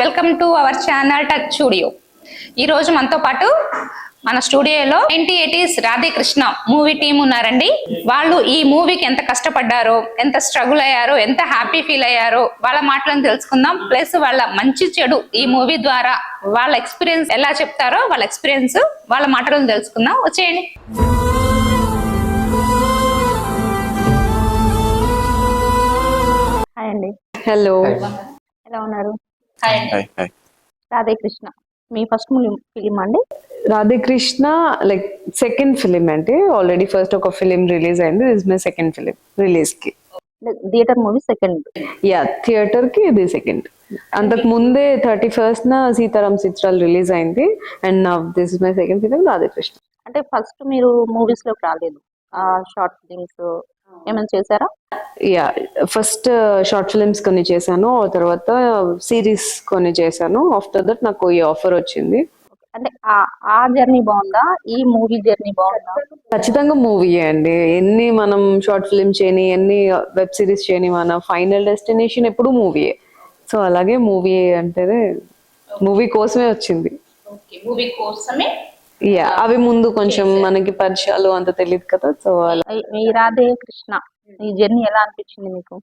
Welcome to our channel touch studio. ఈ రోజు మనతో పాటు మన స్టూడియోలో 1980s Radhe Krishna movie team ఉన్నారండి. వాళ్ళు ఈ మూవీకి ఎంత కష్టపడ్డారో, ఎంత స్ట్రగుల్ అయ్యారో, ఎంత హ్యాపీ ఫీల్ అయ్యారో వాళ్ళ మాటలను తెలుసుకుందాం. ప్లస్ వాళ్ళ మంచి చెడు ఈ మూవీ ద్వారా వాళ్ళ ఎక్స్పీరియన్స్ ఎలా చెప్తారో వాళ్ళ ఎక్స్పీరియన్స్ వాళ్ళ మాటలను తెలుసుకుందాం. వచ్చేయండి. హాయ్ అండి. హలో, ఎలా ఉన్నారు? రాధే కృష్ణ మీ ఫస్ట్ ఫిలిం అండి? Radhe Krishna like second film అంటే ఆల్రెడీ ఫస్ట్ ఒక ఫిలిం రిలీజ్ అయింది. This my second film release కి. Theatre movie second? Yeah, theatre కి ఇది సెకండ్. అంతకు ముందే 31st సీతారాం చిత్రాలు రిలీజ్ అయింది. And now this is my second film Radhe Krishna. అంటే ఫస్ట్ మీరు మూవీస్ లోకి రాలేదు, షార్ట్ ఫిలిమ్స్ ఏమైనా చేశారా? యా, ఫస్ట్ షార్ట్ ఫిలిమ్స్ కొన్ని చేశాను, తర్వాత సిరీస్ కొన్ని చేశాను. ఆఫ్టర్ దట్ నాకు ఈ ఆఫర్ వచ్చింది. అంటే ఆ జర్నీ బాగుందా, ఈ మూవీ జర్నీ బాగుందా? ఖచ్చితంగా మూవీయే అండి. ఎన్ని మనం షార్ట్ ఫిల్మ్ చేయని, ఎన్ని వెబ్ సిరీస్ చేయని, మన ఫైనల్ డెస్టినేషన్ ఎప్పుడు మూవీయే. సో అలాగే మూవీ అంటే మూవీ కోసమే వచ్చింది. మూవీ కోసమే. యా, అవి ముందు కొంచెం మనకి పరిచయాలు అంత తెలియదు కదా. సో అలా ఈ రాధే కృష్ణ ఈ జర్నీ ఎలా అనిపించింది మీకు?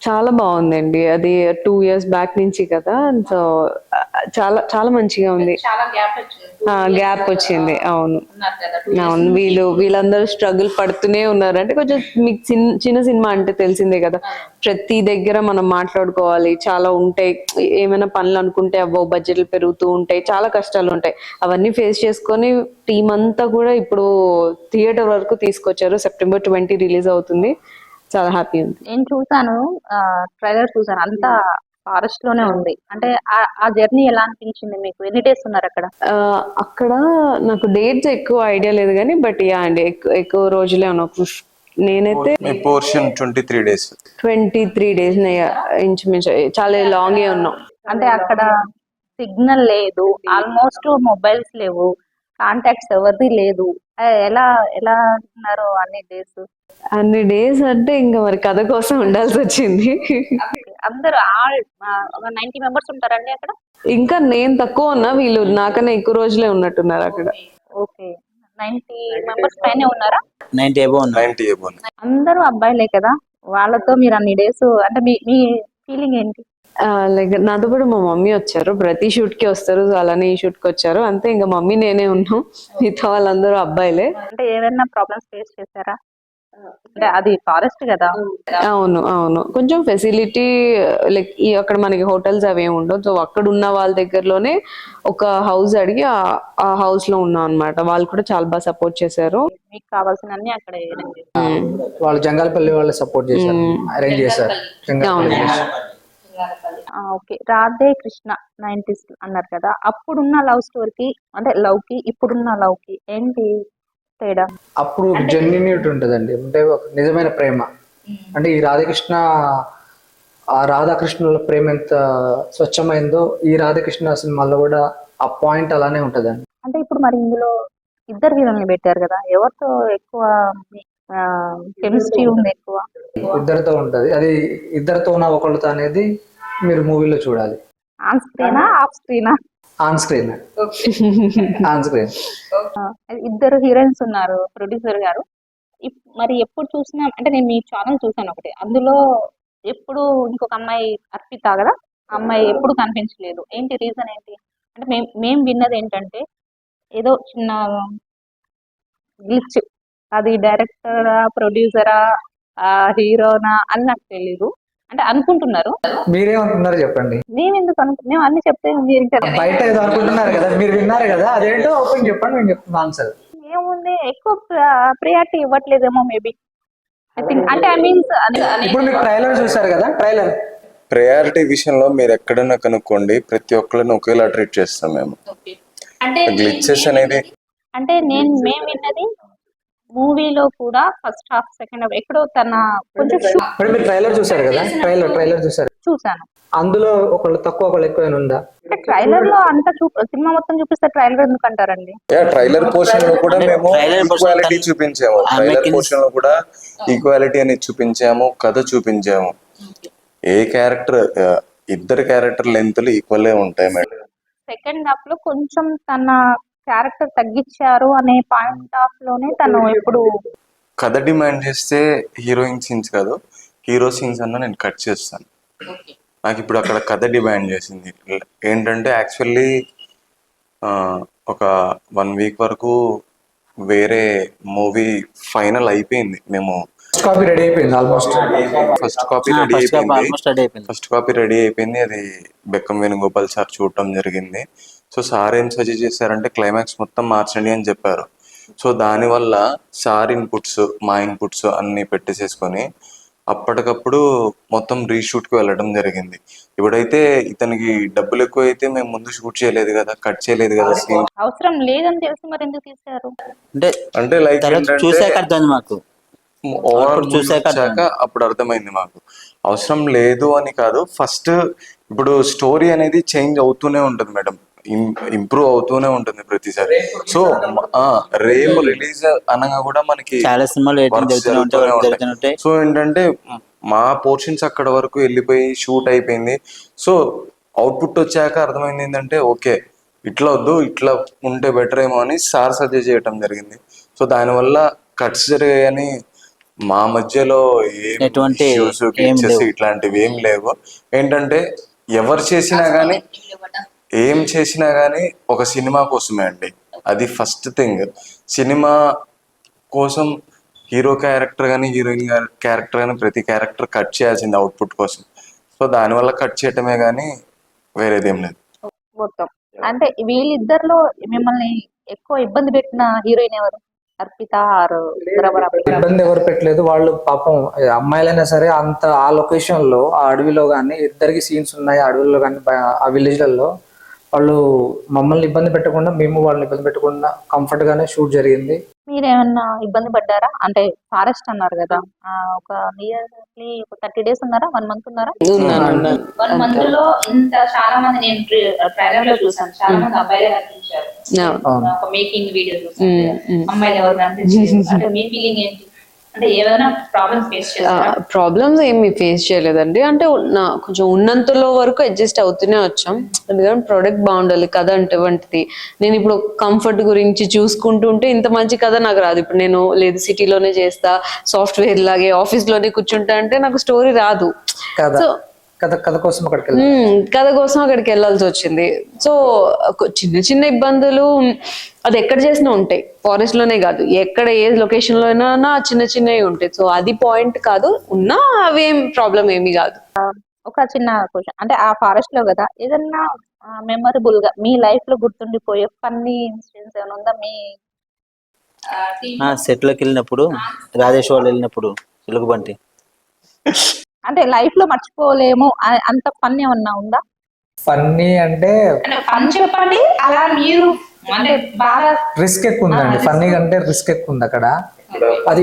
చాలా బాగుందండి. అది 2 years బ్యాక్ నుంచి కదా. సో చాలా చాలా మంచిగా ఉంది. గ్యాప్ వచ్చింది. అవును అవును, వీళ్ళందరూ స్ట్రగుల్ పడుతూనే ఉన్నారు. అంటే కొంచెం మీకు చిన్న సినిమా అంటే తెలిసిందే కదా, ప్రతి దగ్గర మనం మాట్లాడుకోవాలి, చాలా ఉంటాయి. ఏమైనా పనులు అనుకుంటే అవ్వవు, బడ్జెట్లు పెరుగుతూ ఉంటాయి, చాలా కష్టాలు ఉంటాయి. అవన్నీ ఫేస్ చేసుకొని టీం అంతా కూడా ఇప్పుడు థియేటర్ వరకు తీసుకొచ్చారు. September 20 రిలీజ్ అవుతుంది. చాలా హ్యాపీ ఉంది. నేను చూసాను, ట్రైలర్ చూసాను, అంతా ఫారెస్ట్ లోనే ఉంది. అంటే ఆ జర్నీ ఎలా అనిపించింది మీకు? ఎన్ని డేస్ ఉన్నారు అక్కడ? అక్కడ నాకు డేట్స్ ఎక్కువ ఐడియా లేదు కానీ, బట్ యా అండి, ఎక్కువ రోజులే ఉన్నాం. నేనైతే పోర్షన్ 23 days. 23 days ఇంచుమించు చాలా లాంగ్ ఉన్నాం. అంటే అక్కడ సిగ్నల్ లేదు, ఆల్మోస్ట్ మొబైల్స్ లేవు, కాంటాక్ట్స్ ఎవరిది లేదు. ఎలా ఎలా ఉన్నారు అన్ని డేస్ అంటే ఇంకా మరి కథ కోసం ఉండాల్సి వచ్చింది. అందరూ 90 మెంబర్స్ ఉంటారండి అక్కడ? ఇంకా నేను తక్కువ ఉన్నా, వీళ్ళు నాకన్నా ఎక్కువ రోజులే ఉన్నట్టున్నారు అక్కడ. ఓకే, 90 మెంబర్స్ పైనే ఉన్నారా? 90 above. అందరూ అబ్బాయిలే కదా, వాళ్ళతో మీరు అన్ని డేస్ అంటే మీ ఫీలింగ్ ఏంటి? లైక్ నాతో పాటు మా మమ్మీ వచ్చారు. ప్రతి షూట్ కి వస్తారు, అలానే ఈ షూట్ కి వచ్చారు. అంతే, ఇంకా మమ్మీ నేనే ఉన్నాం, మిగతా వాళ్ళందరూ అబ్బాయిలే. అంటే ఏమైనా ప్రాబ్లమ్స్ ఫేస్ చేశారా? అంటే అది ఫారెస్ట్ కదా. అవును అవును, కొంచెం ఫెసిలిటీ లైక్ అక్కడ మనకి హోటల్స్ అవి ఏమి ఉండవు. సో అక్కడ ఉన్న వాళ్ళ దగ్గరలోనే ఒక హౌస్ అడిగి ఆ హౌస్ లో ఉన్నాం అనమాట. వాళ్ళు కూడా చాలా బాగా సపోర్ట్ చేశారు. మీకు కావాల్సిన అన్ని అక్కడ వాళ్ళు జంగాలపల్లి వాళ్ళు సపోర్ట్ చేశారు, అరేంజ్ చేశారు. ఓకే, రాధే కృష్ణ 90s అన్నారు కదా, అప్పుడున్న లవ్ స్టోరీకి అంటే లవ్ కి ఇప్పుడున్న లవ్ కి ఏంటి తేడా? అప్పుడు జెన్యూనిటీ ఉంటదండి, అంటే ఒక నిజమైన ప్రేమ. అంటే ఈ రాధాకృష్ణ ఆ రాధాకృష్ణుల ప్రేమ ఎంత స్వచ్ఛమైందో ఈ రాధాకృష్ణ సినిమాలో కూడా ఆ పాయింట్ అలానే ఉంటదండి. అంటే ఇప్పుడు మరి ఇందులో ఇద్దరు హీరోల్ని పెట్టారు కదా, ఎవరితో ఎక్కువ కెమిస్ట్రీ ఉంది? ఎక్కువ ఇద్దరితో ఉంటది. అది ఇద్దరితో ఉన్న ఒకళ్ళతో అనేది మీరు మూవీలో చూడాలి. ఆన్ స్క్రీనా ఆఫ్ స్క్రీనా? On screen. On screen. ఇద్దరు హీరోయిన్స్ ఉన్నారు, ప్రొడ్యూసర్ గారు. మరి ఎప్పుడు చూసినా అంటే నేను మీ ఛానల్ చూసాను ఒకటి, అందులో ఎప్పుడు ఇంకొక అమ్మాయి అర్పిత కదా, అమ్మాయి ఎప్పుడు కనిపించలేదు. ఏంటి రీజన్ ఏంటి? అంటే మేము విన్నది ఏంటంటే ఏదో చిన్న గ్లిచ్, అది డైరెక్టరా ప్రొడ్యూసరా హీరోనా అని నాకు తెలీదు, అంటే అనుకుంటున్నారు. మీరేమనుకున్నారు చెప్పండి. మేము ఎందుకు అనుకుంటున్నాం అన్ని చెప్తే మీరు బయట ఏదో అనుకుంటున్నారు కదా, మీరు విన్నారు కదా, అదేంటో ఓపెన్ చెప్పండి, మేము చెప్తున్నాం ఆన్సర్. ఏముంది, ఎక్కువ ప్రియారిటీ ఇవ్వట్లేదేమో మేబీ. ఐ థింక్ అంటే ఐ మీన్స్ ఇప్పుడు మీరు ట్రైలర్ చూసారు కదా, ట్రైలర్ ప్రయారిటీ విషయంలో మీరు ఎక్కడైనా కనుక్కోండి, ప్రతి ఒక్కరిని ఒకేలా ట్రీట్ చేస్తాం మేము. గ్లిచెస్ అనేది అంటే మేము విన్నది మూవీలో కూడా ఫస్ట్ హాఫ్ సెకండ్ హాఫ్ ఎక్కడో తన కొంచెం మీరు ట్రైలర్ చూసారు కదా, ట్రైలర్ చూసాను. అందులో ఒకళ్ళు తక్కువ ఒకళ్ళు ఎక్కువ ఉందా? అంటే ట్రైలర్ లో అంతా సినిమా మొత్తం చూపిస్తే ట్రైలర్ ఎందుకు అంటారండి? ట్రైలర్ పోర్షన్ లో కూడా మేము ఈక్వాలిటీ చూపించాము. ట్రైలర్ పోర్షన్ లో కూడా ఈక్వాలిటీ అనేది చూపించాము, కథ చూపించాము. ఏ క్యారెక్టర్ ఇద్దరు క్యారెక్టర్ లెంత్లు ఈక్వల్ ఉంటాయి మేడం. సెకండ్ హాఫ్ లో కొంచెం తన క్యారెక్టర్ తగ్గించారు అనే పాయింట్ ఆఫ్ లోనే తను ఎప్పుడు కథ డిమాండ్ చేస్తే హీరోయిన్ సీన్స్ కాదు, హీరో సీన్స్ అన్న నేను కట్ చేస్తాను. నాకు ఇప్పుడు అక్కడ కథ డిమాండ్ చేసింది ఏంటంటే యాక్చువల్లీ ఒక 1 వీక్ వరకు వేరే మూవీ ఫైనల్ అయిపోయింది. మేము కాపీ రెడీ అయిపోయింది ఆల్మోస్ట్. ఫస్ట్ కాపీ రెడీ అయిపోయింది. అది బెక్కం వేణుగోపాల్ సార్ చూడటం జరిగింది. సో సార్ ఏం సజెస్ట్ చేశారంటే క్లైమాక్స్ మొత్తం మార్చండి అని చెప్పారు. సో దానివల్ల సార్ ఇన్పుట్స్ మా ఇన్పుట్స్ అన్ని పెట్టేసేసుకొని అప్పటికప్పుడు మొత్తం రీషూట్కి వెళ్ళడం జరిగింది. ఇప్పుడైతే ఇతనికి డబ్బులు ఎక్కువ అయితే మేము ముందు షూట్ చేయలేదు కదా, కట్ చేయలేదు కదా సీన్. అవసరం లేదని తెలిసి మరి ఎందుకు తీశారు? అంటే లైక్ ఓవరాల్ చూసాక అప్పుడు అర్థమైంది మాకు అవసరం లేదు అని కాదు. ఫస్ట్ ఇప్పుడు స్టోరీ అనేది చేంజ్ అవుతూనే ఉంటుంది మేడం, ఇంప్రూవ్ అవుతూనే ఉంటుంది ప్రతిసారి. సో రేపు రిలీజ్ అనగా కూడా మనకి చాలా సినిమాలు సో ఏంటంటే మా పోర్షన్స్ అక్కడ వరకు వెళ్ళిపోయి షూట్ అయిపోయింది. సో అవుట్పుట్ వచ్చాక అర్థమైంది ఏంటంటే ఓకే ఇట్లా వద్దు ఇట్లా ఉంటే బెటర్ ఏమో అని సార్ సజెస్ట్ చేయడం జరిగింది. సో దానివల్ల కట్స్ జరిగాయని మా మధ్యలో ఇట్లాంటివి ఏం లేవు. ఏంటంటే ఎవరు చేసినా గానీ ఏం చేసినా గానీ ఒక సినిమా కోసమే అండి, అది ఫస్ట్ థింగ్. సినిమా కోసం హీరో క్యారెక్టర్ కానీ హీరోయిన్ క్యారెక్టర్ కానీ ప్రతి క్యారెక్టర్ కట్ చేయాల్సింది అవుట్పుట్ కోసం. సో దానివల్ల కట్ చేయటమే కానీ వేరేదేం లేదు. మొత్తం అంటే వీళ్ళిద్దరిలో మిమ్మల్ని ఎక్కువ ఇబ్బంది పెట్టిన హీరోయిన్ ఎవరు? అర్పిత ఆరు ఇబ్బంది ఎవరు పెట్టలేదు. వాళ్ళు పాపం అమ్మాయిలైనా సరే అంత ఆ లొకేషన్ లో ఆ అడవిలో కానీ ఇద్దరికి సీన్స్ ఉన్నాయి. ఆ అడవిలో కానీ ఆ విలేజ్లలో వాళ్ళు మమ్మల్ని ఇబ్బంది పెట్టకుండా మేము వాళ్ళని ఇబ్బంది పెట్టకుండా కంఫర్ట్ గానే షూట్ జరిగింది. మీరేమన్నా ఇబ్బంది పడ్డారా? అంటే ఫారెస్ట్ అన్నారు కదా, ఒక నియర్లీ 30 days ఉన్నారా? 1 month ఉన్నారా? 1 month లో ఇంత చాలా మంది నేను ట్రైలర్ లో చూసాను, చాలా మంది అబ్బాయిలే కనిపించారు. ఒక మేకింగ్ వీడియో చూసాను, అమ్మాయిలు ఎవరు కనిపించారు. అంటే మీ ఫీలింగ్ ఏంటి? అంటే ఏమైనా ప్రాబ్లమ్స్ ఫేస్ చేస్తారా? ప్రాబ్లమ్స్ ఏమి ఫేస్ చేయలేదండి. అంటే కొంచెం ఉన్నంతలో వరకు అడ్జస్ట్ అవుతూనే వచ్చాం. ఎందుకంటే ప్రోడక్ట్ బాగుండాలి, కథ అంటే వంటిది. నేను ఇప్పుడు కంఫర్ట్ గురించి చూసుకుంటుంటే ఇంత మంచి కథ నాకు రాదు. ఇప్పుడు నేను లేదు సిటీలోనే చేస్తా, సాఫ్ట్వేర్ లాగే ఆఫీస్ లోనే కూర్చుంటా అంటే నాకు స్టోరీ రాదు. సో కథ కోసం అక్కడికి వెళ్ళాల్సి వచ్చింది. సో చిన్న చిన్న ఇబ్బందులు అది ఎక్కడ చేసినా ఉంటాయి, ఫారెస్ట్ లోనే కాదు ఎక్కడ ఏ లొకేషన్ లో అయినా చిన్న చిన్నవి ఉంటాయి. సో అది పాయింట్ కాదు, ఉన్నా అవేం ప్రాబ్లం ఏమీ కాదు. ఒక చిన్న క్వశ్చన్, అంటే ఆ ఫారెస్ట్ లో కదా ఏదన్నా మెమరబుల్ గా మీ లైఫ్ లో గుర్తుండిపోయే ఫన్నీ ఇన్సిడెంట్స్ ఏమైనా ఉందా? మీ సెట్ లోకి వెళ్ళినప్పుడు, రాజేష్ వాళ్ళు వెళ్ళినప్పుడు ఎలుగుబంటి అంటే లైఫ్ లో మర్చిపోలేము అంత ఫన్ ఏమన్నా ఉందా? ఫన్నీ అంటే ఫన్ చెప్పండి. అలా మీరు అంటే బాగా రిస్క్ ఎక్కువ ఉందండి. ఫన్నీ అంటే రిస్క్ ఎక్కువ ఉంది అక్కడ. అది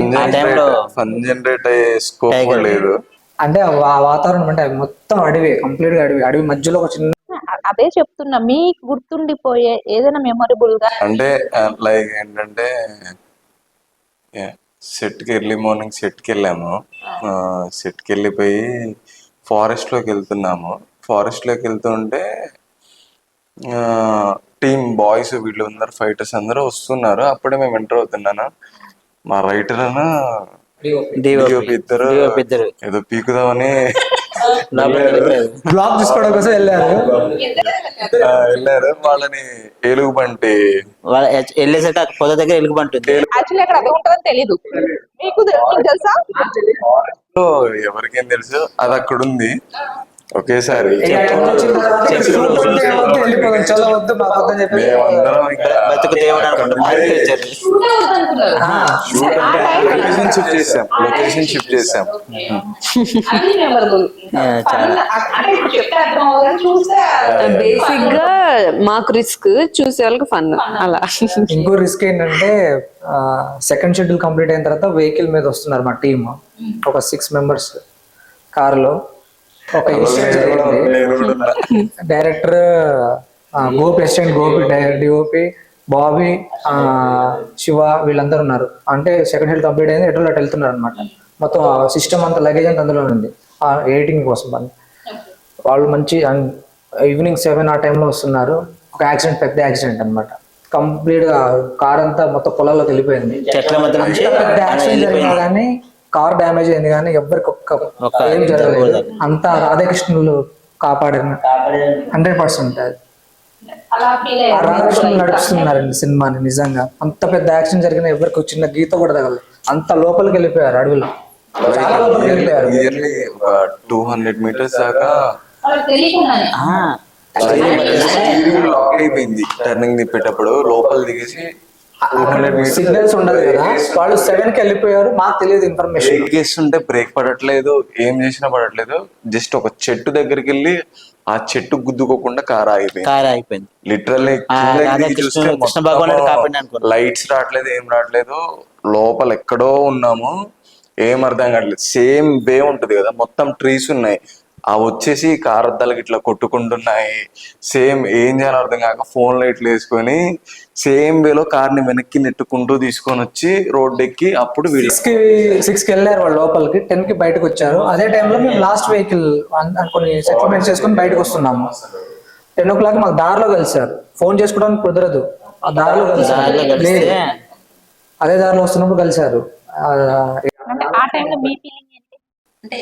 ఫన్ జనరేట్ అయ్యే స్కోప్ లేదు. అంటే ఆ వాతావరణం అంటే మొత్తం అడవి, కంప్లీట్ గా అడవి మధ్యలో ఒక చిన్న. అదే చెప్తున్నా, మీకు గుర్తుండిపోయే ఏదైనా మెమొరబుల్ గా. అంటే లైక్ ఏంటంటే సెట్ కి ఎర్లీ మార్నింగ్ సెట్ కి వెళ్ళాము. సెట్ కి వెళ్ళిపోయి ఫారెస్ట్ లోకి వెళ్తున్నాము. ఫారెస్ట్ లోకి వెళ్తుంటే టీమ్ బాయ్స్ వీళ్ళు అందరు ఫైటర్స్ అందరూ వస్తున్నారు. అప్పుడే మేము ఎంటర్ అవుతున్నాను. మా రైటర్ అన్న ఇద్దరు ఏదో పీకుదామని బ్లాక్ తీసుకోవడం కోసం వెళ్ళారు. వాళ్ళని ఎలుగుబంటి వెళ్ళేసరికి పొద దగ్గర ఎలుగుబంటి తెలీదు, ఎవరికేం తెలుసు అది అక్కడ ఉంది. ఒకేసారి లొకేషన్ షిఫ్ట్ చేసాం. బేసిక్ గా మాకు రిస్క్, చూసే వాళ్ళకి ఫన్. అలా ఇంకో రిస్క్ ఏంటంటే సెకండ్ షెడ్యూల్ కంప్లీట్ అయిన తర్వాత వెహికల్ మీద వస్తున్నారు మా టీమ్, ఒక 6 members కారులో. ఒక director Gopi, assistant Gopi, DOP Bobby, Shiva వీళ్ళందరూ ఉన్నారు. అంటే సెకండ్ షెడ్యూల్ కంప్లీట్ అయింది, ఎటు వెళ్తున్నారు అనమాట. మొత్తం సిస్టమ్ అంతా లగేజ్ అంతా అందులో ఉంది ఎడిటింగ్ కోసం. వాళ్ళు మంచి ఈవినింగ్ 7 ఆ టైంలో వస్తున్నారు. ఒక యాక్సిడెంట్, పెద్ద యాక్సిడెంట్ అనమాట. కంప్లీట్ గా కార్ అంతా మొత్తం పొలాల్లోకి వెళ్ళిపోయింది. చెట్ల మధ్య నుంచి పెద్ద యాక్సిడెంట్ జరిగినా కానీ కార్ డ్యామేజ్ అయింది కానీ ఎవరికి ఏం జరగలేదు. అంతా రాధాకృష్ణులు కాపాడిన 100% అది. అలా ఫీల్ ఆ రాధాకృష్ణులు నడుపుతున్నారండి సినిమాని. నిజంగా అంత పెద్ద యాక్సిడెంట్ జరిగిన ఎవరికి చిన్న గీత కూడా తగలదు. అంత లోపలికి వెళ్ళిపోయారు అడవిలో, చాలా లోపలికి వెళ్ళిపోయారు. నియర్లీ ఒక 200 మీటర్స్ దాకా వాళ్ళకి తెలియకుండానే లాక్ అయిపోయింది. టర్నింగ్ తిప్పేటప్పుడు లోపల దిగేసి 200 మీటర్స్ సిగ్నల్స్ ఉండదు కదా, వాళ్ళు 7కి వెళ్ళిపోయారు. మాకు తెలియదు ఇన్ఫర్మేషన్. బ్రేక్ వేస్తుంటే బ్రేక్ పడట్లేదు, ఏం చేసినా పడట్లేదు. జస్ట్ ఒక చెట్టు దగ్గరికి వెళ్ళి ఆ చెట్టు గుద్దుకోకుండా కార్ అయిపోయింది. లిటరల్లీ కృష్ణ భగవానుడు కాపాడిన అనుకున్నా. లైట్స్ రావట్లేదు, ఏం రావట్లేదు. లోపల ఎక్కడో ఉన్నాము, ఏం అర్థం కావట్లేదు. సేమ్ వే ఉంటది కదా, మొత్తం ట్రీస్ ఉన్నాయి. ఆ వచ్చేసి కార్ అద్దాలకి ఇట్లా కొట్టుకుంటున్నాయి. సేమ్ ఏం చేయాలో అర్థం కాక ఫోన్ లైట్లు వేసుకొని సేమ్ వేలో కార్ని వెనక్కి నెట్టుకుంటూ తీసుకొని వచ్చి రోడ్ ఎక్కి అప్పుడు వీళ్ళు 6కి వెళ్ళారు వాళ్ళు లోపలికి, 10కి బయటకు వచ్చారు. అదే టైంలో మేము లాస్ట్ వెహికల్ కొన్ని సెటిల్మెంట్స్ చేసుకొని బయటకు వస్తున్నాము. 10 o'clock మాకు దారిలో కలిసారు. ఫోన్ చేసుకోవడానికి కుదరదు, ఆ దారిలో కలిసారు. అదే దారిలో వస్తున్నప్పుడు కలిసారు. అంటే ఆ టైంలో మీ ఫీలింగ్ ఏంటి? అంటే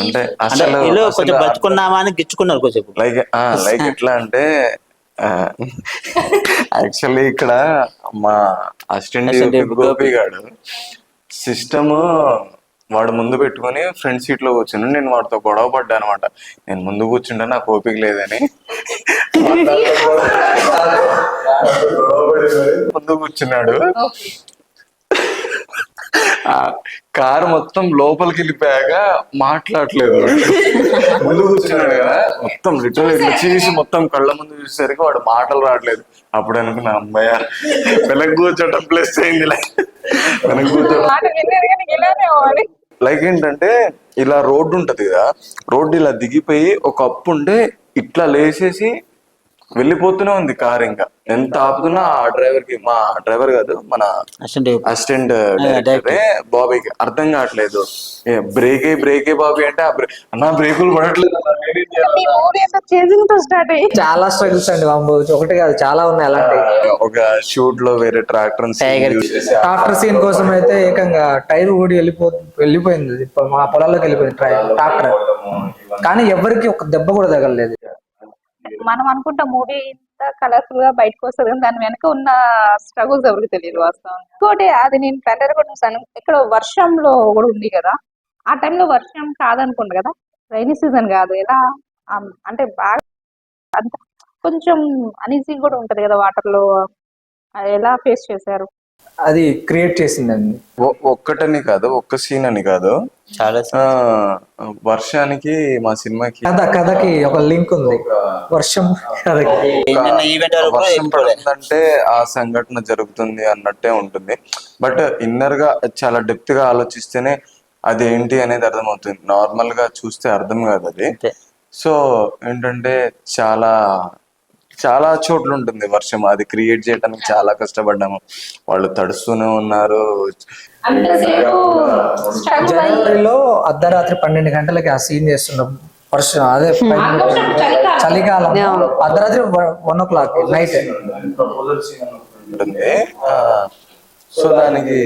అంటే అంటే వీళ్ళు కొంచెం బతుకున్నామా అని గిచ్చుకున్నారు కొంచెం. లైక్ ఎట్లా అంటే యాక్చువల్లీ ఇక్కడ మా అసిస్టెంట్ గోపి గాడు సిస్టమ్ వాడు ముందు పెట్టుకొని ఫ్రంట్ సీట్ లో కూర్చుని నేను వాడితో గొడవ పడ్డా అనమాట. నేను ముందు కూర్చుంటే నాకు ఓపిక లేదని ముందు కూర్చున్నాడు. కారు మొత్తం లోపలికి వెళ్ళిపోయాక మాట్లాడలేదు. ముందు కూర్చున్నాడు కదా, మొత్తం లిటరల్ ఇట్లా చేసి మొత్తం కళ్ళ ముందు చూసేసరికి వాడు మాటలు రావట్లేదు. అప్పుడు అనుకున్నా అమ్మాయ వెనక కూర్చోటం ప్లస్ అయింది. వెనక కూర్చోటం లైక్ ఏంటంటే ఇలా రోడ్డు ఉంటది కదా, రోడ్డు ఇలా దిగిపోయి ఒక అప్పు ఉంటే ఇట్లా లేచేసి వెళ్ళిపోతూనే ఉంది కార్. ఇంకా ఎంత ఆపుతున్నా ఆ డ్రైవర్ కి, మా డ్రైవర్ కాదు మన అసిస్టెంట్ డైరెక్టరే బాబీకి అర్థం కావట్లేదు. బ్రేకే బాబీ అంటే అన్న బ్రేకులు పడట్లేదు. చాలా స్ట్రగుల్స్ అండి బాబు, ఒకటి కాదు చాలా ఉన్నాయి అలాంటి. ఒక షూట్ లో వేరే ట్రాక్టర్ సీన్ కోసం అయితే ఏకంగా టైర్ ఊడి వెళ్ళిపోయింది. మా పొలాల్లోకి వెళ్ళిపోయింది ట్రాక్టర్. కానీ ఎవరికి ఒక దెబ్బ కూడా తగలలేదు. మనం అనుకుంటా మూవీ ఇంత కలర్ఫుల్ గా బయటకు వస్తుంది కానీ దాని వెనక ఉన్న స్ట్రగుల్స్ ఎవరికి తెలియదు వాస్తవం. ఇంకోటి అది నేను ట్రైలర్ కూడా చూసాను, ఇక్కడ వర్షంలో కూడా ఉంది కదా. ఆ టైంలో వర్షం కాదనుకుంటా కదా, రైనీ సీజన్ కాదు. ఎలా అంటే బాగా అంత కొంచెం అనీజీ కూడా ఉంటది కదా వాటర్ లో, ఎలా ఫేస్ చేశారు? అది క్రియేట్ చేసిందండి. ఒక్కటని కాదు, ఒక్క సీన్ అని కాదు, చాలా వర్షానికి మా సినిమాకి కథకి ఒక లింక్ ఉంది. వర్షం అంటే ఆ సంఘటన జరుగుతుంది అన్నట్టే ఉంటుంది. బట్ ఇన్నర్ గా చాలా డెప్త్ గా ఆలోచిస్తేనే అదేంటి అనేది అర్థమవుతుంది. నార్మల్ గా చూస్తే అర్థం కాదు అది. సో ఏంటంటే చాలా చోట్ల ఉంటుంది వర్షం. అది క్రియేట్ చేయడానికి చాలా కష్టపడ్డాము. వాళ్ళు తడుస్తూనే ఉన్నారు. జనవరిలో అర్ధరాత్రి 12 గంటలకి ఆ సీన్ చేస్తున్నాం. వర్షం అదే చలికాలం, అర్ధరాత్రి 1 o'clock నైట్ ఉంటుంది. సో దానికి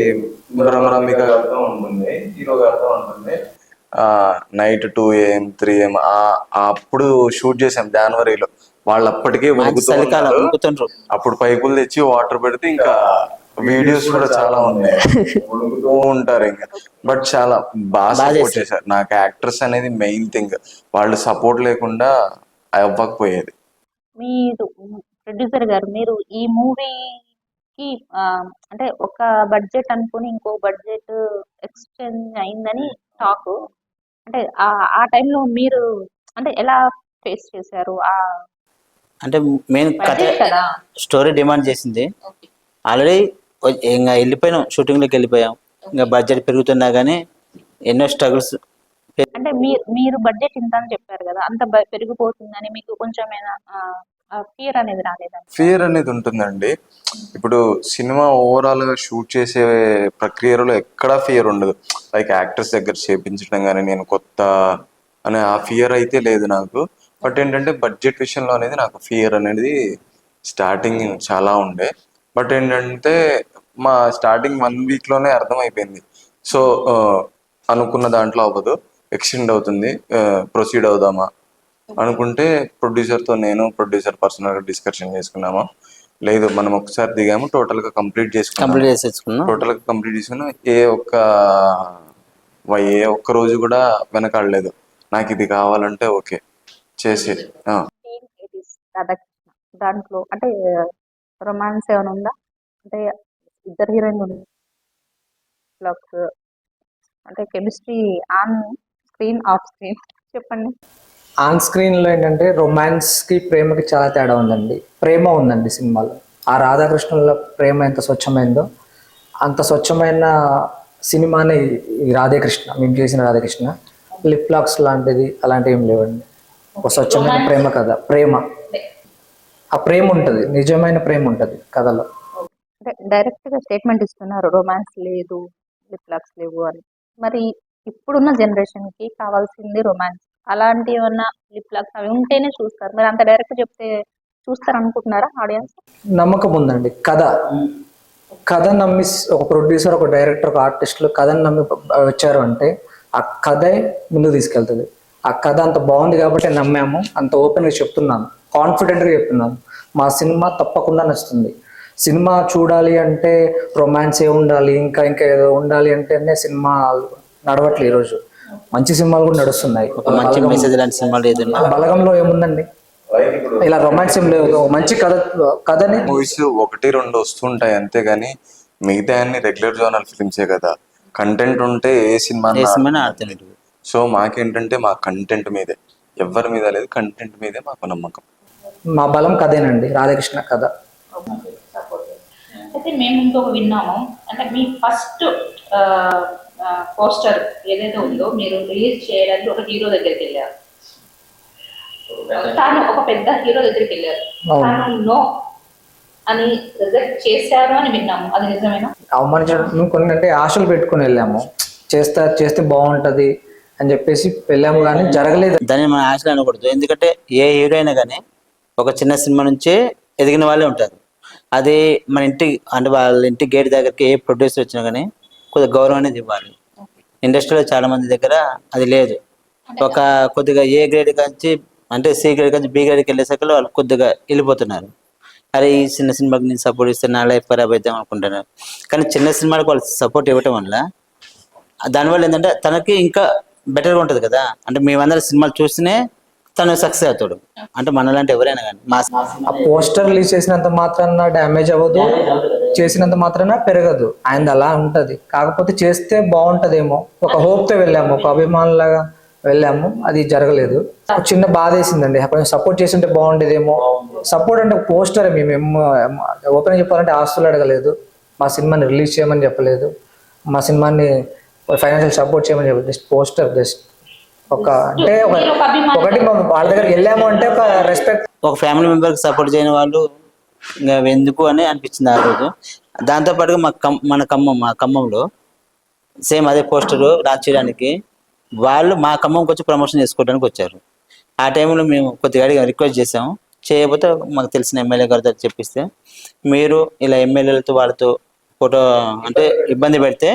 మీకు అర్థం ఉంటుంది, హీరోగా అర్థం ఉంటుంది. నైట్ 2 AM 3 AM అప్పుడు షూట్ చేసాం జనవరిలో. వాళ్ళు అప్పటికే వణుకుతూ అప్పుడు పైపులు తెచ్చి వాటర్ పెడితే ఇంకా వీడియోస్ కూడా చాలా ఉన్నాయి, వణుకుతూ ఉంటారు ఇంకా. బట్ చాలా బాగా సపోర్ట్ చేశారు. నాకు యాక్టర్స్ అనేది మెయిన్ థింగ్. వాళ్ళు సపోర్ట్ లేకుండా అవ్వకపోయేది. మీరు ప్రొడ్యూసర్ గారు, మీరు ఈ మూవీకి అంటే ఒక బడ్జెట్ అనుకుని ఇంకో బడ్జెట్ ఎక్స్టెండ్ అయిందని టాక్. అంటే ఆ టైంలో మీరు అంటే ఎలా ఫేస్ చేశారు? అంటే మెయిన్ కథ స్టోరీ డిమాండ్ చేసింది. ఆల్రెడీ ఇంకా వెళ్ళిపోయాం, షూటింగ్ లోకి వెళ్ళిపోయాం. ఇంకా బడ్జెట్ పెరుగుతున్నా గానీ ఎన్నో స్ట్రగుల్స్. అంటే మీరు బడ్జెట్ ఇంత అని చెప్పారు కదా, అంత పెరిగిపోతుందని మీకు కొంచెం ఫియర్ అనేది రాలేదా? ఫియర్ అనేది ఉంటుందండి. ఇప్పుడు సినిమా ఓవరాల్ గా షూట్ చేసే ప్రక్రియలో ఎక్కడా ఫియర్ ఉండదు. లైక్ యాక్టర్స్ దగ్గర చేపించడం కానీ నేను కొత్త అనే ఆ ఫియర్ అయితే లేదు నాకు. బట్ ఏంటంటే బడ్జెట్ విషయంలో అనేది నాకు ఫియర్ అనేది స్టార్టింగ్ చాలా ఉండే. బట్ ఏంటంటే మా స్టార్టింగ్ 1 వీక్ లోనే అర్థమైపోయింది. సో అనుకున్న దాంట్లో అవ్వదు, ఎక్స్టెండ్ అవుతుంది, ప్రొసీడ్ అవుదామా అనుకుంటే ప్రొడ్యూసర్తో నేను ప్రొడ్యూసర్ పర్సనల్గా డిస్కషన్ చేసుకున్నాము. లేదు మనం ఒకసారి దిగాము, టోటల్గా కంప్లీట్ కంప్లీట్ చేసుకున్నాము. చేసేసుకున్నాం. టోటల్గా కంప్లీట్ చేసుకున్నాం. ఏ ఒక్క రోజు కూడా వెనకాడలేదు. నాకు ఇది కావాలంటే ఓకే చేసి 1980s రాధాకృష్ణ దాంట్లో అంటే రొమాన్స్ ఏమైనా ఉందా? అంటే ఇద్దరు హీరోయిన్లు బ్లాగ్స్ అంటే chemistry on screen off screen చెప్పండి. ఆన్ స్క్రీన్లో ఏంటంటే రొమాన్స్కి ప్రేమకి చాలా తేడా ఉందండి. ప్రేమ ఉందండి సినిమాలో. ఆ రాధాకృష్ణుల ప్రేమ ఎంత స్వచ్ఛమైందో అంత స్వచ్ఛమైన సినిమానే ఈ రాధాకృష్ణ, మేము చేసిన రాధాకృష్ణ. లిప్ లాక్స్ లాంటిది అలాంటివి ఏం లేవండి. ఒక స్వచ్ఛమైన ప్రేమ కథ. ప్రేమ, ఆ ప్రేమ ఉంటుంది, నిజమైన ప్రేమ ఉంటుంది కథలో. అంటే డైరెక్ట్ గా స్టేట్మెంట్ ఇస్తున్నారు రొమాన్స్ లేదు, లిప్ లాక్స్ లేవు అని. మరి ఇప్పుడున్న జనరేషన్ కి కావాల్సింది రొమాన్స్. అలాంటి ఏమన్నా లిప్ లాక్స్ అవి ఉంటేనే చూస్తారు. మరి అంత డైరెక్ట్ చెప్తే చూస్తారు అనుకుంటున్నారా ఆడియన్స్? నమ్మకం ఉందండి. కథ నమ్మి ఒక ప్రొడ్యూసర్, ఒక డైరెక్టర్, ఒక ఆర్టిస్టులు కథను నమ్మి వచ్చారు అంటే ఆ కథే ముందుకు తీసుకెళ్తుంది. ఆ కథ అంత బాగుంది కాబట్టి నమ్మాము, అంత ఓపెన్గా చెప్తున్నాను, కాన్ఫిడెంట్గా చెప్తున్నాను. మా సినిమా తప్పకుండా నచ్చుతుంది. సినిమా చూడాలి అంటే రొమాన్స్ ఏ ఉండాలి, ఇంకా ఇంకా ఏదో ఉండాలి అంటేనే సినిమా నడవట్లేదు ఈరోజు. మంచి సినిమాలు కూడా నడుస్తున్నాయి. ఒక మంచి మెసేజ్ లాంటి సినిమాలు ఏదైనా బలగంలో ఏముందండి, ఇలా రొమాన్స్ ఏం లేదు. మంచి కథని మూవీస్ 1-2 వస్తుంటాయి అంతేగాని మిగతా అన్ని రెగ్యులర్ జోనల్ ఫిల్మ్సే కదా. కంటెంట్ ఉంటే ఏ సినిమా ఆడుతున్నట్టు. సో మాకేంటంటే మా కంటెంట్ మీదే, ఎవరి మీద లేదు, కంటెంట్ మీదే మాకు నమ్మకం. మా బలం కథేనండి, రాధాకృష్ణ కథ. అయితే మేము ఇంకొక విన్నాము, అంటే మీ ఫస్ట్ పోస్టర్ ఏదైతే ఉందో మీరు రిలీజ్ చేయడానికి ఒక హీరో దగ్గరికి వెళ్ళారు. తాను ఒక పెద్ద హీరో దగ్గరికి వెళ్ళారు, తాను నో అని రిజెక్ట్ చేశారు అని విన్నాము. అది నిజమేనా? అవమానించడం కొన్ని అంటే ఆశలు పెట్టుకుని వెళ్ళాము, చేస్తే బాగుంటది అని చెప్పేసి వెళ్ళాము, కానీ జరగలేదు. దాన్ని మన ఆశలు అనకూడదు. ఎందుకంటే ఏ హీరో అయినా కానీ ఒక చిన్న సినిమా నుంచే ఎదిగిన వాళ్ళే ఉంటారు. అది మన ఇంటి అంటే వాళ్ళ ఇంటి గేట్ దగ్గరికి ఏ ప్రొడ్యూసర్ వచ్చినా కానీ కొద్దిగా గౌరవం అనేది ఇవ్వాలి. ఇండస్ట్రీలో చాలా మంది దగ్గర అది లేదు. ఒక కొద్దిగా ఏ గ్రేడ్ నుంచి అంటే సి గ్రేడ్ నుంచి బి గ్రేడ్కి వెళ్ళేసరికి వాళ్ళు కొద్దిగా వెళ్ళిపోతున్నారు. అరే ఈ చిన్న సినిమాకి నేను సపోర్ట్ ఇస్తే నా లైఫ్ ఖరాబ్ అవుతాం అనుకుంటున్నారు. కానీ చిన్న సినిమాలకు వాళ్ళు సపోర్ట్ ఇవ్వటం వల్ల దానివల్ల ఏంటంటే తనకి ఇంకా బెటర్గా ఉంటుంది కదా. అంటే మేమందరం సినిమాలు చూస్తేనే తను సక్సెస్ అవుతాడు. అంటే మనలాంటి ఎవరైనా కానీ ఆ పోస్టర్ రిలీజ్ చేసినంత మాత్రాన డ్యామేజ్ అవ్వదు, చేసినంత మాత్రాన పెరగదు. ఆయన అలా ఉంటది. కాకపోతే చేస్తే బాగుంటదేమో ఒక హోప్తో వెళ్ళాము, ఒక అభిమానులాగా వెళ్ళాము, అది జరగలేదు. ఒక చిన్న బాధ వేసిందండి. కొంచెం సపోర్ట్ చేసి ఉంటే బాగుండేదేమో. సపోర్ట్ అంటే పోస్టర్ మేము ఓపెన్ చెప్పాలంటే ఆస్తులు అడగలేదు, మా సినిమాని రిలీజ్ చేయమని చెప్పలేదు, మా సినిమాని ఫైనాన్షియల్ సపోర్ట్ చేయమని చెప్పలేదు. జస్ట్ పోస్టర్, జస్ట్ ఒక అంటే ఒకటి వాళ్ళ దగ్గరికి వెళ్ళాము అంటే ఒక రెస్పెక్ట్. ఒక ఫ్యామిలీ మెంబర్కి సపోర్ట్ చేయని వాళ్ళు ఇంకా ఎందుకు అని అనిపించింది ఆ రోజు. దాంతోపాటుగా మా ఖమ్మంలో సేమ్ అదే పోస్టర్ లాంచ్ చేయడానికి వాళ్ళు మా ఖమ్మంకి వచ్చి ప్రమోషన్ చేసుకోవడానికి వచ్చారు. ఆ టైంలో మేము కొద్దిగా రిక్వెస్ట్ చేసాము, చేయకపోతే మాకు తెలిసిన ఎమ్మెల్యే గారితో చెప్పిస్తే మీరు ఇలా ఎమ్మెల్యేలతో వాళ్ళతో ఫోటో అంటే ఇబ్బంది పెడితే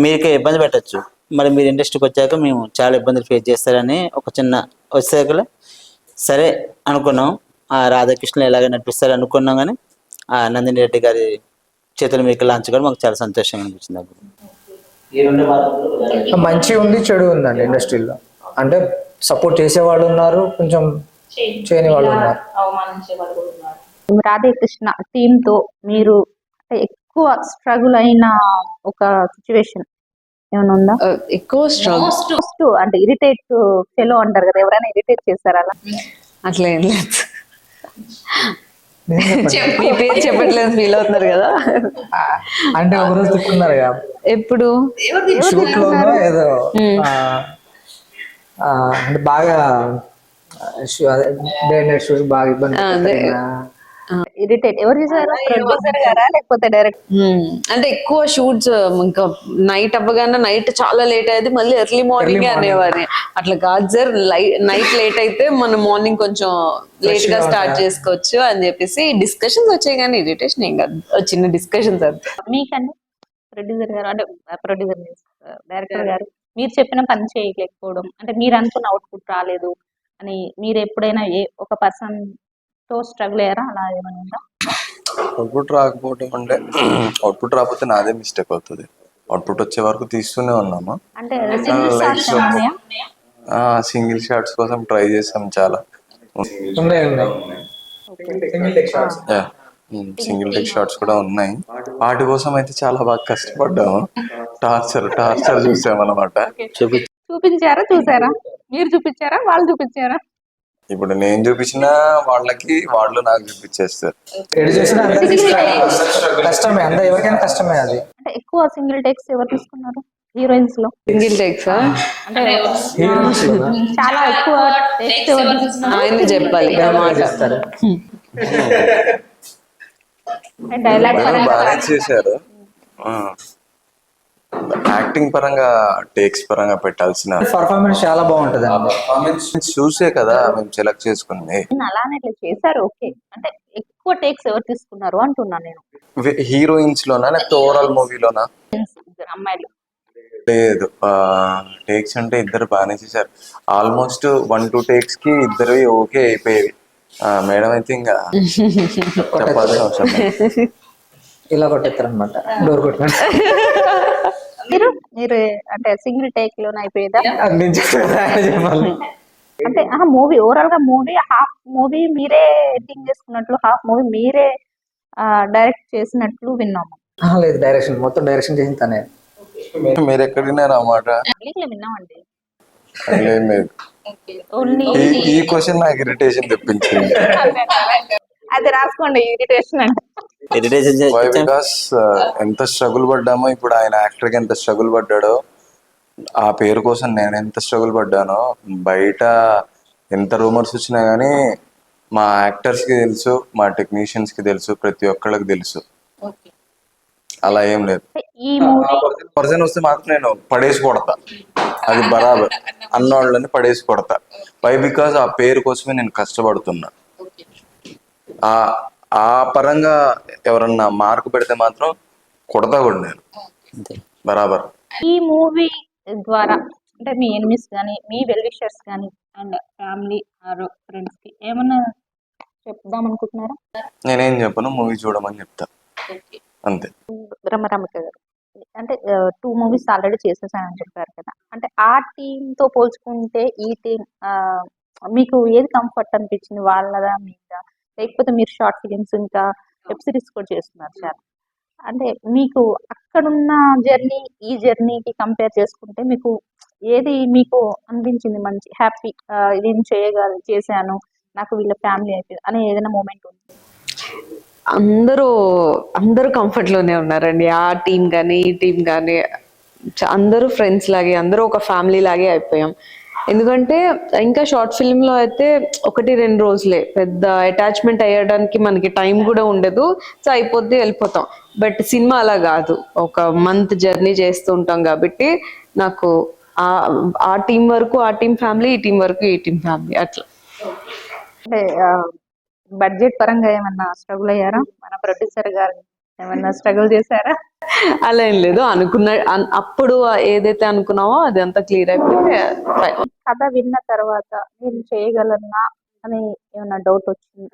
మీకే ఇబ్బంది పెట్టచ్చు, మరి మీరు ఇండస్ట్రీకి వచ్చాక మేము చాలా ఇబ్బందులు ఫేస్ చేస్తారని ఒక చిన్న వచ్చాక సరే అనుకున్నాం. ఆ రాధాకృష్ణ ఎలాగ నడిపిస్తారు అనుకున్నాం, కానీ ఆ నందిని రెడ్డి గారి చేతుల మీకు లాంచ్ కూడా మాకు చాలా సంతోషంగా అనిపించింది. అప్పుడు మంచి ఉంది, చెడు ఉందండి ఇండస్ట్రీలో. అంటే సపోర్ట్ చేసేవాళ్ళు ఉన్నారు, కొంచెం చేయని వాళ్ళు ఉన్నారు. రాధాకృష్ణ టీమ్ తో మీరు ఎక్కువ స్ట్రగుల్ అయిన ఒక సిచ్యువేషన్ ఏమైనా ఉందా? ఎక్కువ స్ట్రగుల్ అంటే ఇరిటేట్ ఫెలో అంటారు కదా, ఎవరైనా ఇరిటేట్ చేస్తారా అలా? అట్లా ఏం లేదు. మీ పేరు చెప్పట్లేదు ఫీల్ అవుతున్నారు కదా. అంటే ఒకరోజు తిప్పుకున్నారు కదా, ఎప్పుడు షూట్ లోనో ఏదో అంటే బాగా డే నైట్ షూట్ బాగా ఇబ్బంది ఇరిటేట్ ఎవరు చేశారు, ప్రొడ్యూసర్ గారా లేకపోతే డైరెక్ట్? అంటే ఎక్కువ షూట్స్ ఇంకా నైట్ అవ్వగానే నైట్ చాలా లేట్ అయ్యేది, మళ్ళీ ఎర్లీ మార్నింగ్ అనేవారు. అట్లా కాదు సార్, నైట్ లేట్ అయితే మనం మార్నింగ్ కొంచెం లేట్ గా స్టార్ట్ చేసుకోవచ్చు అని చెప్పేసి డిస్కషన్స్ వచ్చాయి, కానీ ఇరిటేషన్ ఏం కాదు, చిన్న డిస్కషన్స్ అది. మీకండి ప్రొడ్యూసర్ గారు అంటే ప్రొడ్యూసర్ డైరెక్టర్ గారు మీరు చెప్పిన పని చేయలేకపోవడం, అంటే మీరు అనుకున్న అవుట్పుట్ రాలేదు అని మీరు ఎప్పుడైనా ఒక పర్సన్ తో స్ట్రగుల్ అయ్యారా, అలా ఏమైనా ఉందా? అవుట్పుట్ రాకపోవడం అంటే అవుట్పుట్ రాకపోతే నాదే మిస్టేక్ అవుతుంది. అవుట్పుట్ వచ్చే వరకు తీస్తూనే ఉన్నాము. అంటే సింగిల్ షాట్స్ ఉన్నాయా? సింగిల్ షాట్స్ కోసం ట్రై చేసాం చాలా. సింగిల్ టేక్ షాట్స్ కూడా ఉన్నాయి. వాటి కోసం అయితే చాలా బాగా కష్టపడ్డాము. టార్చర్ చూసామన్నమాట. చూపించారా, చూసారా? మీరు చూపించారా, వాళ్ళు చూపించారా? ఇప్పుడు నేను చూపించినా వాళ్ళకి, వాళ్ళు నాకు చూపించేస్తారు. ఎడు చేసినా అందరికీ కష్టమే, ఎవరికైనా కష్టమే అది. అంటే ఎక్కువ సింగిల్ టేక్స్ ఎవరు తీసుకున్నారు హీరోయిన్స్ లో? సింగిల్ టేక్స్ అంటే చాలా ఎక్కువ టేక్స్ ఎవరు తీసుకున్నారు? ఆయన చెప్పాలి డైలాగ్ బాగా చేశారు. యాక్టింగ్ పరంగా, టేక్స్ పరంగా పెట్టాల్సిన పర్ఫార్మెన్స్ చాలా బాగుంటది అండి. చూసే కదా మేము సెలెక్ట్ చేసుకుంది. అలానే ఇట్లా చేశారు, ఓకే. అంటే ఎక్కువ టేక్స్ ఎవరు తీసుకున్నారు అంటున్నా నేను. హీరోయిన్స్ లోనా లేకపోతే ఓవరాల్ మూవీలోనా? అమ్మాయిలు లేదు, టేక్స్ అంటే ఇద్దరు బాగానే చేశారు. ఆల్మోస్ట్ 1-2 టేక్స్ కి ఇద్దరు ఓకే అయిపోయేవి. మేడం అయితే ఇంకా చెప్పాల్సిన అవసరం లేదు. ఇలా కొట్టేస్తారు అనమాట, డోర్ కొట్టిన. మీరు అంటే సింగిల్ టేక్ లోనే అయిపోయేదా? చెప్పాలి అంటే మూవీ ఓవరాల్ గా హాఫ్ మూవీ మీరే ఎడిటింగ్ చేసుకున్నట్లు, హాఫ్ మూవీ మీరే డైరెక్ట్ చేసినట్లు విన్నాము. లేదు, డైరెక్షన్ మొత్తం డైరెక్షన్ చేసిన తనే. మీరు ఎక్కడ విన్నారు అన్నమాట? విన్నామండి. ఈ క్వశ్చన్ నాకు ఇరిటేషన్ తెప్పించింది. అది రాసుకోండి, ఇరిటేషన్ అంటే. బికాస్ ఎంత స్ట్రగుల్ పడ్డామో, ఇప్పుడు ఆయన యాక్టర్ కి ఎంత స్ట్రగుల్ పడ్డాడో, ఆ పేరు కోసం నేను ఎంత స్ట్రగుల్ పడ్డానో, బయట ఎంత రూమర్స్ వచ్చినా గానీ మా యాక్టర్స్ కి తెలుసు, మా టెక్నీషియన్స్ కి తెలుసు, ప్రతి ఒక్కళ్ళకి తెలుసు. అలా ఏం లేదు. పర్సన్ వస్తే మాత్రం నేను పడేసి కొడతా, అది బరాబర్. అన్నోళ్ళని పడేసి కొడతా. వై బికాస్ ఆ పేరు కోసమే నేను కష్టపడుతున్నా. ఆ పరంగా ఎవరన్నా మార్కు పెడితే మాత్రం కొడతా కూడా నేను బరాబర్. ఈ మూవీ ద్వారా అంటే మీ ఎనిమిస్ కానీ, మీ వెల్ విషర్స్ కానీ, అండ్ ఫ్యామిలీ ఆర్ ఫ్రెండ్స్ కి ఏమన్నా చెప్దాం అనుకుంటున్నారా? నేనేం చెప్పను, మూవీ చూడమని చెప్తా అంతే. బ్రహ్మరామిక గారు అంటే 2 మూవీస్ ఆల్రెడీ చేసేసానని చెప్పారు కదా, అంటే ఆ టీమ్ తో పోల్చుకుంటే ఈ టీం మీకు ఏది కంఫర్ట్ అనిపించింది, వాళ్ళదా మీద? లేకపోతే మీరు షార్ట్ ఫిలిమ్స్ ఇంకా వెబ్ సిరీస్ కూడా చేస్తున్నారు చాలా, అంటే మీకు అక్కడున్న జర్నీ ఈ జర్నీకి కంపేర్ చేసుకుంటే మీకు ఏది మీకు అనిపించింది మంచి హ్యాపీ, నేను చేశాను, నాకు వీళ్ళ ఫ్యామిలీ అయిపోయింది అనే ఏదైనా మూమెంట్ ఉంది? అందరూ కంఫర్ట్ లోనే ఉన్నారండి. ఆ టీం కానీ ఈ టీం కానీ అందరూ ఫ్రెండ్స్ లాగే, అందరూ ఒక ఫ్యామిలీ లాగే అయిపోయాం. ఎందుకంటే ఇంకా షార్ట్ ఫిల్మ్ లో అయితే 1-2 రోజులే, పెద్ద అటాచ్మెంట్ అయ్యడానికి మనకి టైం కూడా ఉండదు, సో అయిపోద్ది వెళ్ళిపోతాం. బట్ సినిమా అలా కాదు, ఒక మంత్ జర్నీ చేస్తూ ఉంటాం కాబట్టి నాకు ఆ టీం వరకు ఆ టీం ఫ్యామిలీ, ఈ టీం వరకు ఈ టీం ఫ్యామిలీ, అట్లా. అంటే బడ్జెట్ పరంగా ఏమన్నా స్ట్రగుల్ అయ్యారా? మన ప్రొడ్యూసర్ గారు ఏమన్నా స్ట్రగుల్ చేశారా? అలా ఏం లేదు, అప్పుడు ఏదైతే అనుకున్నామో అది అంతా క్లియర్ అయిపోయింది. కథ విన్న తర్వాత నేను చేయగలనా అని ఏమన్నా డౌట్ వచ్చింది?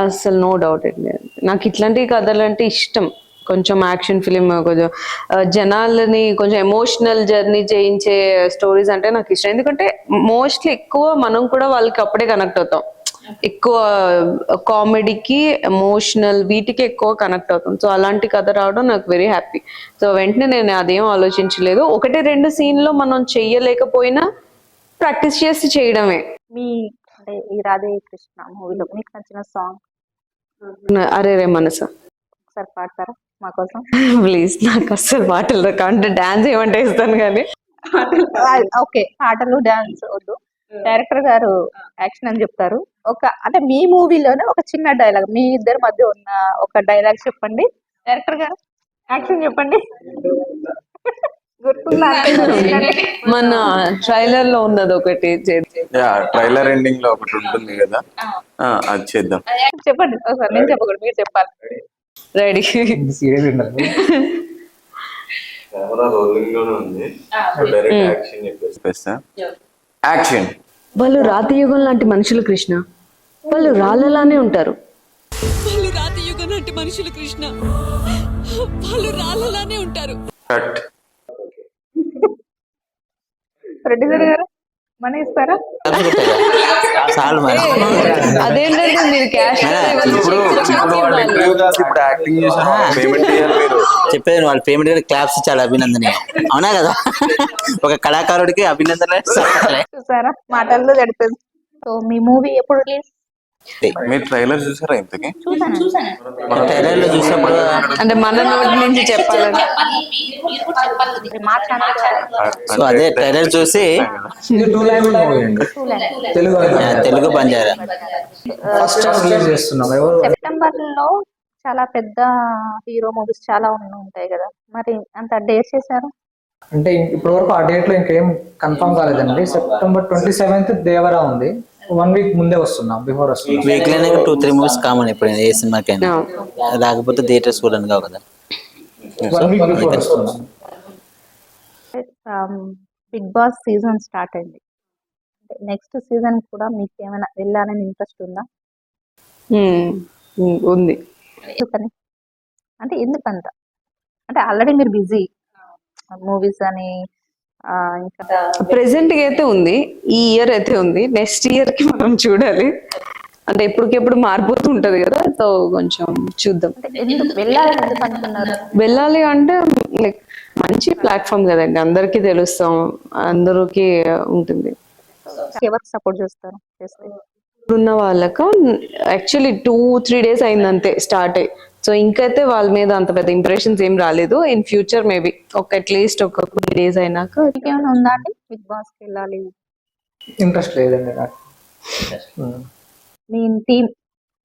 అసలు నో డౌట్ అండి. నాకు ఇట్లాంటి కథలు అంటే ఇష్టం. కొంచెం యాక్షన్ ఫిలిం, కొంచెం జనాలని కొంచెం ఎమోషనల్ జర్నీ చేయించే స్టోరీస్ అంటే నాకు ఇష్టం. ఎందుకంటే మోస్ట్లీ ఎక్కువ మనం కూడా వాళ్ళకి అప్పుడే కనెక్ట్ అవుతాం. ఎక్కువ కామెడీకి, ఎమోషనల్ వీటికి ఎక్కువ కనెక్ట్ అవుతాం. సో అలాంటి కథ రావడం నాకు వెరీ హ్యాపీ. సో వెంటనే నేను అదేం ఆలోచించలేదు. 1-2 సీన్లో మనం చెయ్యలేకపోయినా ప్రాక్టీస్ చేసి చేయడమే. మీ అంటే ఈ రాధే కృష్ణ మూవీలో మీకు నచ్చిన సాంగ్? అరే రే మనసా. ఒకసారి పాడతారా మా కోసం? ప్లీజ్, నాకు అస్సలు పాటలు అంటే డాన్స్ ఏమంటే ఇస్తాను కానీ. ఓకే, పాటలు డాన్స్ వద్దు, డైరెక్టర్ గారు యాక్షన్ అని చెప్తారు. అంటే మీ మూవీలోనే ఒక చిన్న డైలాగ్, మీ ఇద్దరి మధ్య ఉన్న ఒక డైలాగ్ చెప్పండి. డైరెక్టర్ గారు యాక్షన్ చెప్పండి. గుర్తుందా? మన ట్రైలర్ లో ఉన్నది ఒకటి ట్రైలర్ ఎండింగ్ లో ఒకటి ఉంటుంది కదా, అది చేద్దాం. చెప్పండి ఒకసారి, నేను చెప్పకూడదు, మీరు చెప్పాలి. రెడీ. సీరియస్ ఉన్నారు. కెమెరా రోలింగ్ లోనే ఉంది. డైరెక్ట్ యాక్షన్ చెప్పేస్తా. యాక్షన్. వాళ్ళు రాతి యుగం లాంటి మనుషులు కృష్ణ, వాళ్ళు రాళ్ళలానే ఉంటారు. వాళ్ళు రాతి యుగం లాంటి మనుషులు కృష్ణ, వాళ్ళు రాళ్ళలానే ఉంటారు. కట్. ప్రొడ్యూసర్ గారు మనీ ఇస్తారా? చాలు మరి. అదేంటంటే మీరు క్యాష్ ఇప్పుడు యాక్టింగ్ చేసారు, పేమెంట్ చేయాలి మీరు. చెప్పేది వాళ్ళు పేమెంట్ కూడా క్లాప్స్ ఇచ్చాడు, అభినందన. అవునా కదా? ఒక కళాకారుడికి అభినందన. చూసారా, మాటల్లో గడిపేది. సో మీ మూవీ ఎప్పుడు రిలీజ్? మీరు ట్రైలర్ చూసారా ఇంతకి? ట్రైలర్ లో చూసినప్పుడు అంటే మన నోటి నుంచి చెప్పాలని. మా ఛానల్ సో అదే ట్రైలర్ చూసి ఇది 2 లాంగ్వేజ్ మూవీ అండి, తెలుగు తెలుగు బంజారా ఫస్ట్ రిలీజ్ చేస్తున్నాం. ఎవరు సెప్టెంబర్ లో చాలా పెద్ద హీరో మూవీస్ చాలా ఉంటాయి కదా, మరి అంత డేట్ చేశారు? అంటే ఇప్పటి వరకు ఆ డేట్ లో ఇంకేం కన్ఫర్మ్ కాలేదండి. సెప్టెంబర్ 27th దేవరా ఉంది. 1 వీక్ ముందే వస్తున్నాం, బిఫోర్ వస్తున్నాం. వీక్లీ 2-3 మూవీస్ కామన్ ఎప్పుడైనా ఏ సినిమాకైనా, రాకపోతే థియేటర్స్ చూడడానికి కావు కదా. 1 వీక్ బిఫోర్ వస్తున్నాం. బిగ్ బాస్ సీజన్ స్టార్ట్ అయింది. నెక్స్ట్ సీజన్ కూడా మీకు ఏమైనా వెళ్ళాలని ఇంట్రెస్ట్ ఉందా? ఉంది. ఎందుకని? అంటే ఎందుకంత? అంటే ఆల్రెడీ మీరు బిజీ మూవీస్ అని, ఇంకా ప్రెసెంట్ గా అయితే ఉంది, ఈ ఇయర్ అయితే ఉంది. నెక్స్ట్ ఇయర్ కి మనం చూడాలి, అంటే ఎప్పటికెప్పుడు మారిపోతూ ఉంటది కదా, సో కొంచెం చూద్దాం. ఎందుకు వెళ్ళాలని ఎందుకు అనుకున్నారు? వెళ్ళాలి అంటే లైక్ మంచి ప్లాట్ఫామ్ కదండి, అందరికీ తెలుస్తాం, అందరికి ఉంటుంది. ఎవరికి సపోర్ట్ చేస్తారు? చేస్తే ఉన్న వాళ్ళకు యాక్చువల్లీ 2-3 days అయింది అంతే స్టార్ట్ అయ్యి. సో ఇంకైతే వాళ్ళ మీద అంత పెద్ద ఇంప్రెషన్స్ ఏం రాలేదు. ఇన్ ఫ్యూచర్ మేబీ అట్లీస్ట్ ఒక 3 days అయినాక. ఏమైనా ఉందా అండి బిగ్ బాస్ కి వెళ్ళాలి? ఇంట్రెస్ట్ లేదండి నాకు. మీ టీమ్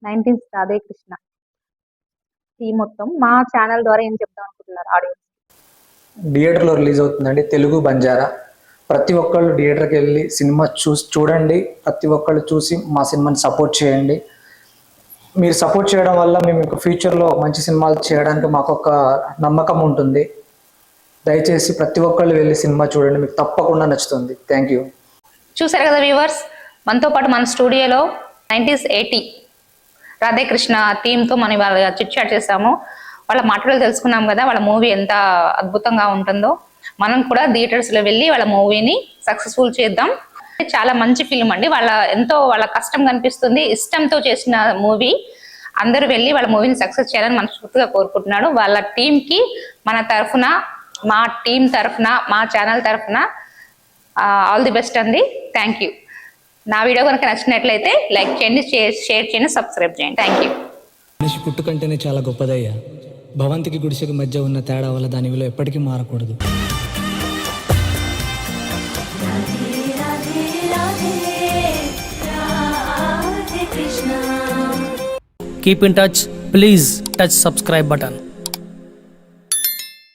19 రాధే కృష్ణ టీమ్ మొత్తం మా ఛానల్ ద్వారా ఏం చెప్దాం అనుకుంటున్నారు ఆడియన్స్? థియేటర్ లో రిలీజ్ అవుతుందండి, తెలుగు బంజారా. ప్రతి ఒక్కళ్ళు థియేటర్కి వెళ్ళి సినిమా చూడండి. ప్రతి ఒక్కళ్ళు చూసి మా సినిమాని సపోర్ట్ చేయండి. మీరు సపోర్ట్ చేయడం వల్ల మేము ఇంకా ఫ్యూచర్లో మంచి సినిమాలు చేయడానికి మాకు ఒక నమ్మకం ఉంటుంది. దయచేసి ప్రతి ఒక్కళ్ళు వెళ్ళి సినిమా చూడండి, మీకు తప్పకుండా నచ్చుతుంది. Thank you. చూసారు కదా వ్యూవర్స్, మనతో పాటు మన స్టూడియోలో 90s 80 రాధాకృష్ణ టీంతో మనం ఇవాళ చిట్ చాట్ చేసాము. వాళ్ళ మాటలు తెలుసుకున్నాం కదా, వాళ్ళ మూవీ ఎంత అద్భుతంగా ఉంటుందో. మనం కూడా థియేటర్స్లో వెళ్ళి వాళ్ళ మూవీని సక్సెస్ఫుల్ చేద్దాం. చాలా మంచి ఫిల్మ్ అండి, వాళ్ళ కష్టం కనిపిస్తుంది, ఇష్టంతో చేసిన మూవీ. అందరూ వెళ్ళి వాళ్ళ మూవీని సక్సెస్ చేయాలని మనస్ఫూర్తిగా కోరుకుంటున్నాడు. వాళ్ళ టీంకి మన తరఫున, మా టీం తరఫున, మా ఛానల్ తరఫున ఆల్ ది బెస్ట్ అండి. Thank you. నా వీడియో కనుక నచ్చినట్లయితే లైక్ చేయండి, షేర్ చేయండి, సబ్స్క్రైబ్ చేయండి. Thank you. మనిషి పుట్టుకంటేనే చాలా గొప్పదయ్యా. భవంతికి గుడిసెకి మధ్య ఉన్న తేడా వల్ల దాని విలువ ఎప్పటికీ మారకూడదు. Keep in touch. Please touch subscribe button.